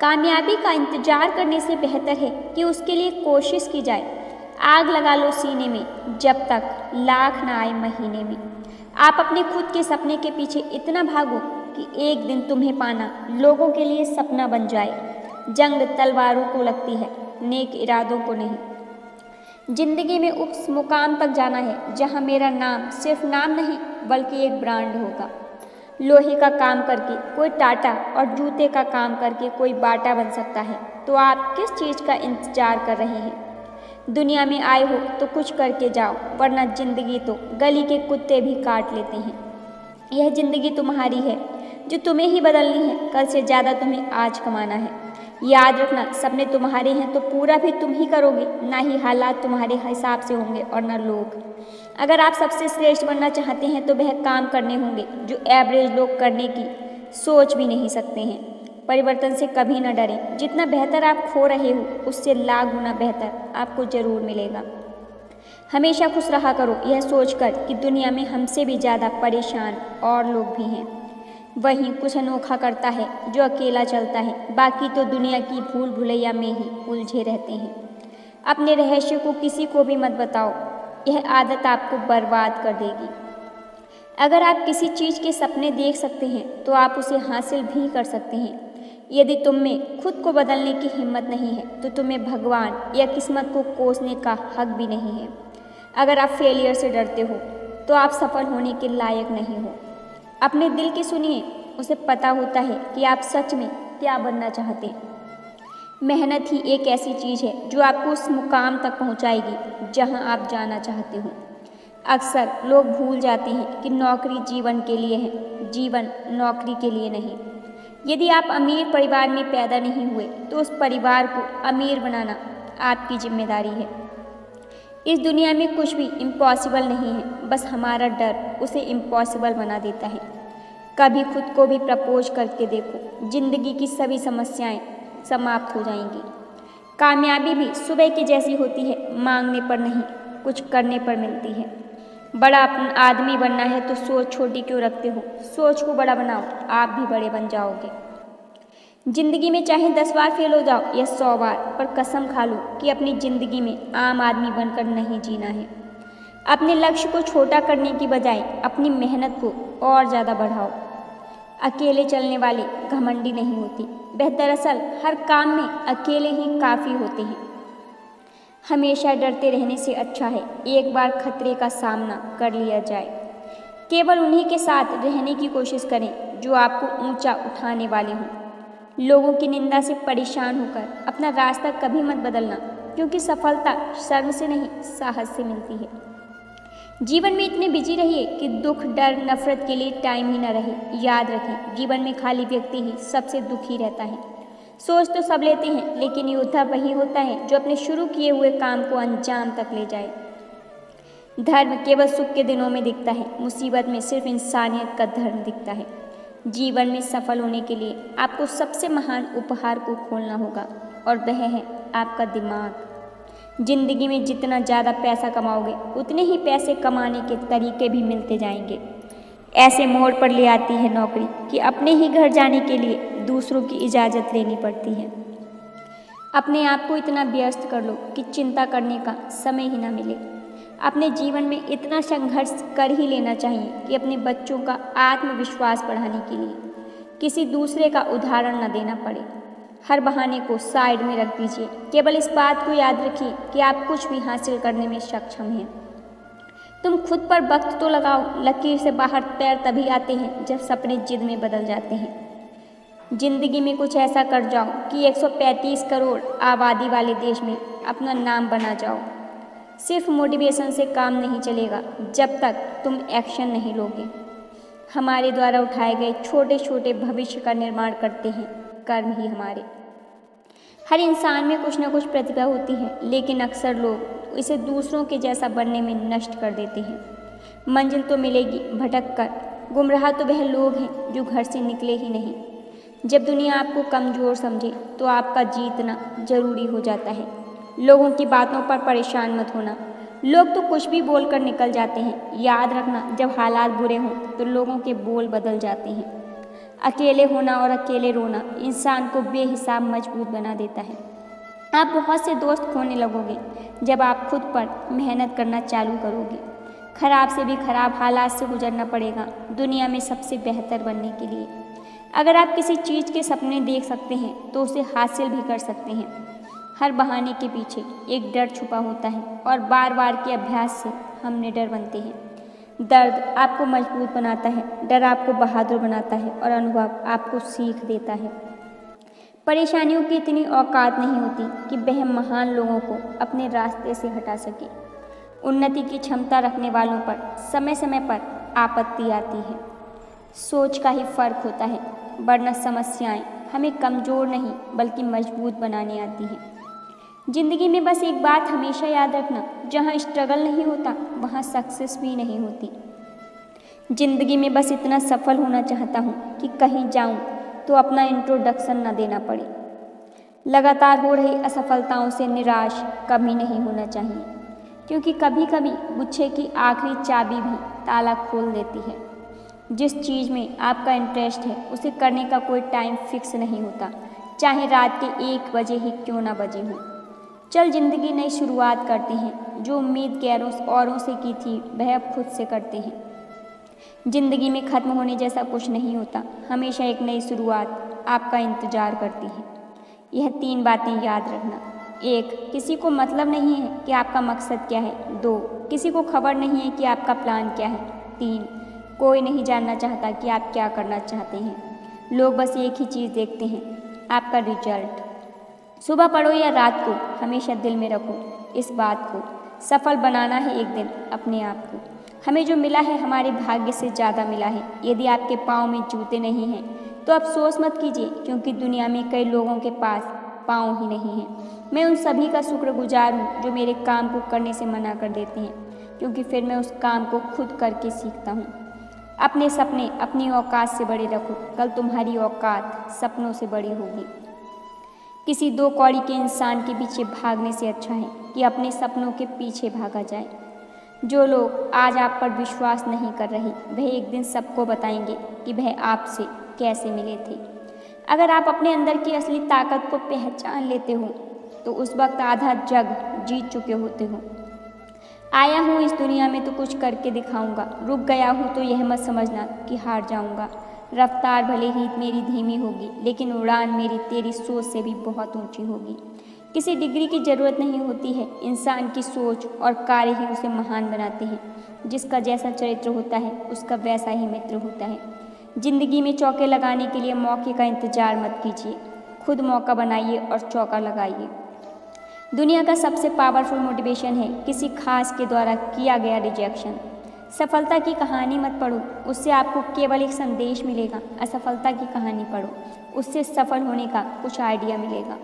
कामयाबी का इंतजार करने से बेहतर है कि उसके लिए कोशिश की जाए। आग लगा लो सीने में जब तक लाख ना आए महीने में। आप अपने खुद के सपने के पीछे इतना भागो कि एक दिन तुम्हें पाना लोगों के लिए सपना बन जाए। जंग तलवारों को लगती है, नेक इरादों को नहीं। जिंदगी में उस मुकाम तक जाना है जहां मेरा नाम सिर्फ नाम नहीं बल्कि एक ब्रांड होगा। लोहे का काम करके कोई टाटा और जूते का काम करके कोई बाटा बन सकता है, तो आप किस चीज़ का इंतजार कर रहे हैं? दुनिया में आए हो तो कुछ करके जाओ, वरना जिंदगी तो गली के कुत्ते भी काट लेते हैं। यह जिंदगी तुम्हारी है जो तुम्हें ही बदलनी है। कल से ज़्यादा तुम्हें आज कमाना है। याद रखना, सपने तुम्हारे हैं तो पूरा भी तुम ही करोगे, ना ही हालात तुम्हारे हिसाब से होंगे और ना लोग। अगर आप सबसे श्रेष्ठ बनना चाहते हैं तो वह काम करने होंगे जो एवरेज लोग करने की सोच भी नहीं सकते हैं। परिवर्तन से कभी न डरें। जितना बेहतर आप खो रहे हो उससे लाख गुना बेहतर आपको जरूर मिलेगा। हमेशा खुश रहा करो, यह सोचकर कि दुनिया में हमसे भी ज़्यादा परेशान और लोग भी हैं। वहीं कुछ अनोखा करता है जो अकेला चलता है, बाकी तो दुनिया की भूल भुलैया में ही उलझे रहते हैं। अपने रहस्य को किसी को भी मत बताओ, यह आदत आपको बर्बाद कर देगी। अगर आप किसी चीज़ के सपने देख सकते हैं तो आप उसे हासिल भी कर सकते हैं। यदि तुम में खुद को बदलने की हिम्मत नहीं है तो तुम्हें भगवान या किस्मत को कोसने का हक भी नहीं है। अगर आप फेलियर से डरते हो तो आप सफल होने के लायक नहीं हो। अपने दिल की सुनिए, उसे पता होता है कि आप सच में क्या बनना चाहते हैं। मेहनत ही एक ऐसी चीज़ है जो आपको उस मुकाम तक पहुंचाएगी जहां आप जाना चाहते हो। अक्सर लोग भूल जाते हैं कि नौकरी जीवन के लिए है, जीवन नौकरी के लिए नहीं। यदि आप अमीर परिवार में पैदा नहीं हुए तो उस परिवार को अमीर बनाना आपकी जिम्मेदारी है। इस दुनिया में कुछ भी इम्पॉसिबल नहीं है, बस हमारा डर उसे इम्पॉसिबल बना देता है। कभी खुद को भी प्रपोज करके देखो, जिंदगी की सभी समस्याएं समाप्त हो जाएंगी। कामयाबी भी सुबह की जैसी होती है, मांगने पर नहीं कुछ करने पर मिलती है। बड़ा आदमी बनना है तो सोच छोटी क्यों रखते हो? सोच को बड़ा बनाओ, आप भी बड़े बन जाओगे। जिंदगी में चाहे 10 बार फेल हो जाओ या 100 बार, पर कसम खा लो कि अपनी जिंदगी में आम आदमी बनकर नहीं जीना है। अपने लक्ष्य को छोटा करने की बजाय अपनी मेहनत को और ज़्यादा बढ़ाओ। अकेले चलने वाले घमंडी नहीं होती, वह दरअसल हर काम में अकेले ही काफ़ी होते हैं। हमेशा डरते रहने से अच्छा है एक बार खतरे का सामना कर लिया जाए। केवल उन्हीं के साथ रहने की कोशिश करें जो आपको ऊंचा उठाने वाले हों। लोगों की निंदा से परेशान होकर अपना रास्ता कभी मत बदलना, क्योंकि सफलता शर्म से नहीं साहस से मिलती है। जीवन में इतने बिजी रहिए कि दुख डर नफरत के लिए टाइम ही न रहे। याद रखें, जीवन में खाली व्यक्ति ही सबसे दुखी रहता है। सोच तो सब लेते हैं, लेकिन योद्धा वही होता है जो अपने शुरू किए हुए काम को अंजाम तक ले जाए। धर्म केवल सुख के दिनों में दिखता है, मुसीबत में सिर्फ इंसानियत का धर्म दिखता है। जीवन में सफल होने के लिए आपको सबसे महान उपहार को खोलना होगा, और वह है आपका दिमाग। जिंदगी में जितना ज़्यादा पैसा कमाओगे उतने ही पैसे कमाने के तरीके भी मिलते जाएंगे। ऐसे मोड़ पर ले आती है नौकरी कि अपने ही घर जाने के लिए दूसरों की इजाज़त लेनी पड़ती है। अपने आप को इतना व्यस्त कर लो कि चिंता करने का समय ही ना मिले। अपने जीवन में इतना संघर्ष कर ही लेना चाहिए कि अपने बच्चों का आत्मविश्वास बढ़ाने के लिए किसी दूसरे का उदाहरण न देना पड़े। हर बहाने को साइड में रख दीजिए। केवल इस बात को याद रखिए कि आप कुछ भी हासिल करने में सक्षम हैं। तुम खुद पर वक्त तो लगाओ। लकीर से बाहर पैर तभी आते हैं जब सपने जिद में बदल जाते हैं। जिंदगी में कुछ ऐसा कर जाओ कि 135 करोड़ आबादी वाले देश में अपना नाम बना जाओ। सिर्फ मोटिवेशन से काम नहीं चलेगा जब तक तुम एक्शन नहीं लोगे। हमारे द्वारा उठाए गए छोटे छोटे भविष्य का निर्माण करते हैं कर्म ही हमारे। हर इंसान में कुछ न कुछ प्रतिभा होती है, लेकिन अक्सर लोग इसे दूसरों के जैसा बनने में नष्ट कर देते हैं। मंजिल तो मिलेगी भटक कर, गुमराह तो वह लोग हैं जो घर से निकले ही नहीं। जब दुनिया आपको कमज़ोर समझे तो आपका जीतना जरूरी हो जाता है। लोगों की बातों पर परेशान मत होना। लोग तो कुछ भी बोलकर निकल जाते हैं। याद रखना, जब हालात बुरे हों तो लोगों के बोल बदल जाते हैं। अकेले होना और अकेले रोना इंसान को बेहिसाब मजबूत बना देता है। आप बहुत से दोस्त खोने लगोगे जब आप खुद पर मेहनत करना चालू करोगे। खराब से भी खराब हालात से गुजरना पड़ेगा दुनिया में सबसे बेहतर बनने के लिए। अगर आप किसी चीज़ के सपने देख सकते हैं तो उसे हासिल भी कर सकते हैं। हर बहाने के पीछे एक डर छुपा होता है और बार बार के अभ्यास से हम निडर बनते हैं। दर्द आपको मजबूत बनाता है, डर आपको बहादुर बनाता है और अनुभव आपको सीख देता है। परेशानियों की इतनी औकात नहीं होती कि वह महान लोगों को अपने रास्ते से हटा सके। उन्नति की क्षमता रखने वालों पर समय समय पर आपत्ति आती है। सोच का ही फर्क होता है, वरना समस्याएं हमें कमज़ोर नहीं बल्कि मजबूत बनाने आती हैं। ज़िंदगी में बस एक बात हमेशा याद रखना, जहाँ स्ट्रगल नहीं होता वहाँ सक्सेस भी नहीं होती। ज़िंदगी में बस इतना सफल होना चाहता हूँ कि कहीं जाऊँ तो अपना इंट्रोडक्शन न देना पड़े। लगातार हो रही असफलताओं से निराश कभी नहीं होना चाहिए, क्योंकि कभी कभी गुच्छे की आखिरी चाबी भी ताला खोल देती है। जिस चीज़ में आपका इंटरेस्ट है उसे करने का कोई टाइम फिक्स नहीं होता, चाहे रात के 1 बजे ही क्यों ना बजे हो। चल ज़िंदगी नई शुरुआत करते हैं, जो उम्मीद गैरों औरों से की थी वह अब खुद से करते हैं। ज़िंदगी में ख़त्म होने जैसा कुछ नहीं होता, हमेशा एक नई शुरुआत आपका इंतज़ार करती है। यह 3 बातें याद रखना। 1, किसी को मतलब नहीं है कि आपका मकसद क्या है। 2, किसी को खबर नहीं है कि आपका प्लान क्या है। 3, कोई नहीं जानना चाहता कि आप क्या करना चाहते हैं। लोग बस एक ही चीज़ देखते हैं, आपका रिजल्ट। सुबह पढ़ो या रात को, हमेशा दिल में रखो इस बात को, सफल बनाना है एक दिन अपने आप को। हमें जो मिला है हमारे भाग्य से ज़्यादा मिला है। यदि आपके पाँव में जूते नहीं हैं तो अफसोस मत कीजिए, क्योंकि दुनिया में कई लोगों के पास पाँव ही नहीं हैं। मैं उन सभी का शुक्रगुजार हूँ जो मेरे काम को करने से मना कर देते हैं, क्योंकि फिर मैं उस काम को खुद करके सीखता हूँ। अपने सपने अपनी औकात से बड़े रखो, कल तुम्हारी औकात सपनों से बड़ी होगी। किसी 2 कौड़ी के इंसान के पीछे भागने से अच्छा है कि अपने सपनों के पीछे भागा जाए। जो लोग आज आप पर विश्वास नहीं कर रहे, वह एक दिन सबको बताएंगे कि वह आपसे कैसे मिले थे। अगर आप अपने अंदर की असली ताकत को पहचान लेते हो तो उस वक्त आधा जग जीत चुके होते हो। आया हूँ इस दुनिया में तो कुछ करके दिखाऊंगा, रुक गया हूँ तो यह मत समझना कि हार जाऊंगा। रफ्तार भले ही मेरी धीमी होगी, लेकिन उड़ान मेरी तेरी सोच से भी बहुत ऊंची होगी। किसी डिग्री की ज़रूरत नहीं होती है, इंसान की सोच और कार्य ही उसे महान बनाते हैं। जिसका जैसा चरित्र होता है उसका वैसा ही मित्र होता है। ज़िंदगी में चौके लगाने के लिए मौके का इंतजार मत कीजिए, खुद मौका बनाइए और चौका लगाइए। दुनिया का सबसे पावरफुल मोटिवेशन है किसी खास के द्वारा किया गया रिजेक्शन। सफलता की कहानी मत पढ़ो, उससे आपको केवल एक संदेश मिलेगा। असफलता की कहानी पढ़ो, उससे सफल होने का कुछ आइडिया मिलेगा।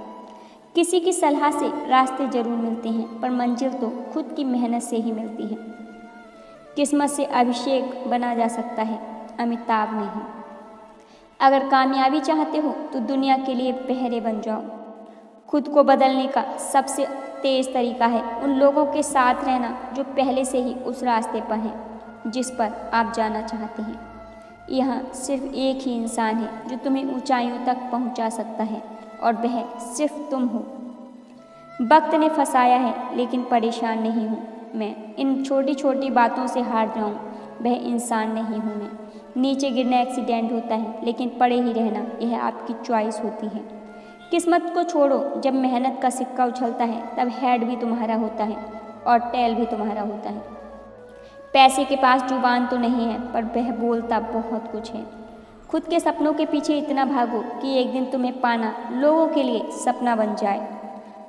किसी की सलाह से रास्ते जरूर मिलते हैं, पर मंजिल तो खुद की मेहनत से ही मिलती है। किस्मत से अभिषेक बना जा सकता है, अमिताभ नहीं। अगर कामयाबी चाहते हो तो दुनिया के लिए पहरे बन जाओ। खुद को बदलने का सबसे तेज़ तरीका है उन लोगों के साथ रहना जो पहले से ही उस रास्ते पर हैं जिस पर आप जाना चाहते हैं। यहाँ सिर्फ एक ही इंसान है जो तुम्हें ऊंचाइयों तक पहुंचा सकता है, और वह सिर्फ तुम हो। वक्त ने फंसाया है लेकिन परेशान नहीं हूँ मैं। इन छोटी छोटी बातों से हार जाऊँ वह इंसान नहीं हूँ मैं। नीचे गिरना एक्सीडेंट होता है, लेकिन पड़े ही रहना यह आपकी चॉइस होती है। किस्मत को छोड़ो, जब मेहनत का सिक्का उछलता है तब हेड भी तुम्हारा होता है और टेल भी तुम्हारा होता है। पैसे के पास जुबान तो नहीं है, पर वह बोलता बहुत कुछ है। खुद के सपनों के पीछे इतना भागो कि एक दिन तुम्हें पाना लोगों के लिए सपना बन जाए।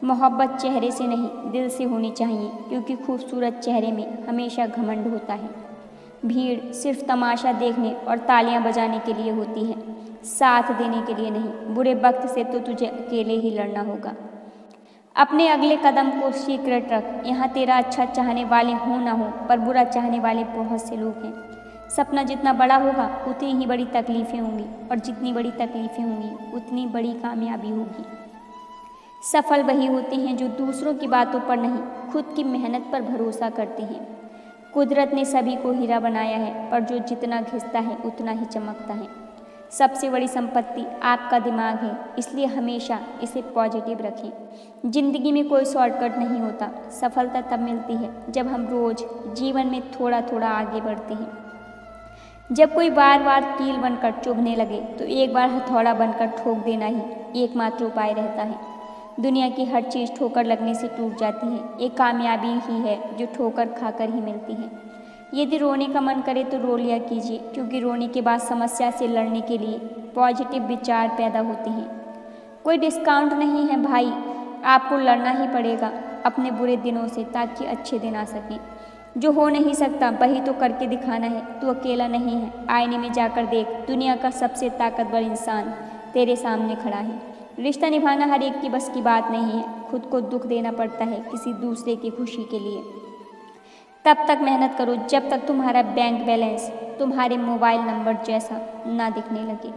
मोहब्बत चेहरे से नहीं दिल से होनी चाहिए, क्योंकि खूबसूरत चेहरे में हमेशा घमंड होता है। भीड़ सिर्फ तमाशा देखने और तालियां बजाने के लिए होती है, साथ देने के लिए नहीं। बुरे वक्त से तो तुझे अकेले ही लड़ना होगा। अपने अगले कदम को सीक्रेट रख। यहाँ तेरा अच्छा चाहने वाले हो ना हो, पर बुरा चाहने वाले बहुत से लोग हैं। सपना जितना बड़ा होगा उतनी ही बड़ी तकलीफ़ें होंगी, और जितनी बड़ी तकलीफ़ें होंगी उतनी बड़ी कामयाबी होगी। सफल वही होते हैं जो दूसरों की बातों पर नहीं, खुद की मेहनत पर भरोसा करते हैं। कुदरत ने सभी को हीरा बनाया है, पर जो जितना घिसता है उतना ही चमकता है। सबसे बड़ी संपत्ति आपका दिमाग है, इसलिए हमेशा इसे पॉजिटिव रखें। जिंदगी में कोई शॉर्टकट नहीं होता। सफलता तब मिलती है जब हम रोज जीवन में थोड़ा थोड़ा आगे बढ़ते हैं। जब कोई बार बार कील बनकर चुभने लगे तो एक बार हथौड़ा बनकर ठोक देना ही एकमात्र उपाय रहता है। दुनिया की हर चीज़ ठोकर लगने से टूट जाती है, एक कामयाबी ही है जो ठोकर खाकर ही मिलती है। यदि रोने का मन करे तो रो लिया कीजिए, क्योंकि रोने के बाद समस्या से लड़ने के लिए पॉजिटिव विचार पैदा होते हैं। कोई डिस्काउंट नहीं है भाई, आपको लड़ना ही पड़ेगा अपने बुरे दिनों से ताकि अच्छे दिन आ सकें। जो हो नहीं सकता वही तो करके दिखाना है। तू अकेला नहीं है, आईने में जाकर देख, दुनिया का सबसे ताकतवर इंसान तेरे सामने खड़ा है। रिश्ता निभाना हर एक की बस की बात नहीं है, खुद को दुख देना पड़ता है किसी दूसरे की खुशी के लिए। तब तक मेहनत करो जब तक तुम्हारा बैंक बैलेंस तुम्हारे मोबाइल नंबर जैसा ना दिखने लगे।